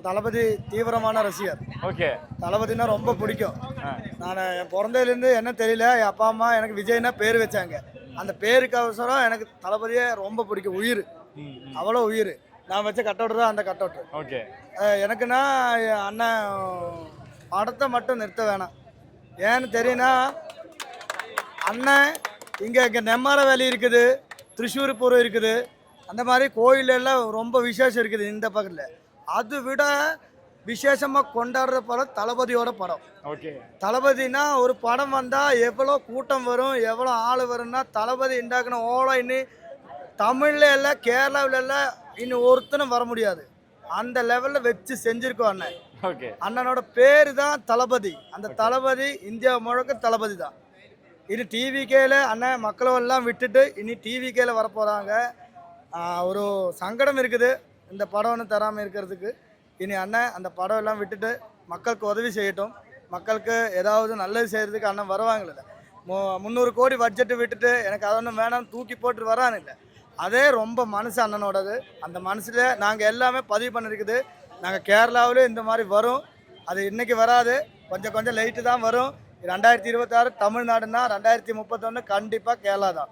தளபதி தீவிரமான ரசிகர். ஓகே. தளபதினா ரொம்ப பிடிக்கும். நான் என் பிறந்ததுலேருந்து என்ன தெரியல, என் அப்பா அம்மா எனக்கு விஜய்னா பேர் வச்சாங்க. அந்த பேருக்கு அவசரம் எனக்கு தளபதியே ரொம்ப பிடிக்கும். உயிர், அவ்வளோ உயிர். நான் வச்ச கட் அவுட் தான் அந்த கட் அவுட். ஓகே. எனக்குன்னா என் அண்ணன் படத்தை மட்டும் நிறுத்த வேணாம். ஏன்னு தெரியுன்னா, அண்ணன் இங்கே நெம்மார வேலி இருக்குது, திரிசூர் பூரம் இருக்குது, அந்த மாதிரி கோயிலெல்லாம் ரொம்ப விசேஷம் இருக்குது இந்த பக்கத்தில். அது விட விசேஷமாக கொண்டாடுற படம் தளபதியோட படம். ஓகே. தளபதினா ஒரு படம் வந்தால் எவ்வளோ கூட்டம் வரும், எவ்வளோ ஆள் வரும்னா, தளபதி உண்டாக்குன ஓலம் இன்னும் தமிழில் எல்லாம் கேரளாவில் எல்லாம் இன்னும் ஒருத்தனும் வர முடியாது. அந்த லெவலில் வச்சு செஞ்சுருக்கோம் அண்ணன். ஓகே. அண்ணனோட பேர் தான் தளபதி. அந்த தளபதி இந்தியா முழுக்க தளபதி தான். இனி டிவிகேல அண்ணன் மக்களெல்லாம் விட்டுட்டு இனி டிவிகேல வரப்போகிறாங்க. ஒரு சங்கடம் இருக்குது இந்த படம் ஒன்று தராமல் இருக்கிறதுக்கு. இனி அண்ணன் அந்த படம் எல்லாம் விட்டுட்டு மக்களுக்கு உதவி செய்யட்டும். மக்களுக்கு ஏதாவது நல்லது செய்கிறதுக்கு அண்ணன் வருவாங்கல்ல. 300 கோடி பட்ஜெட்டு விட்டுட்டு எனக்கு அது ஒன்றும் வேணாம் தூக்கி போட்டு வரான்னு இல்லை. அதே ரொம்ப மனசு அண்ணனோடது. அந்த மனசில் நாங்கள் எல்லாமே பதிவு பண்ணியிருக்குது. நாங்கள் கேரளாவிலே இந்த மாதிரி வரும். அது இன்றைக்கி வராது, கொஞ்சம் கொஞ்சம் லைட்டு தான் வரும். 2026 தமிழ்நாடுன்னா 2031 கண்டிப்பாக கேரளா தான்.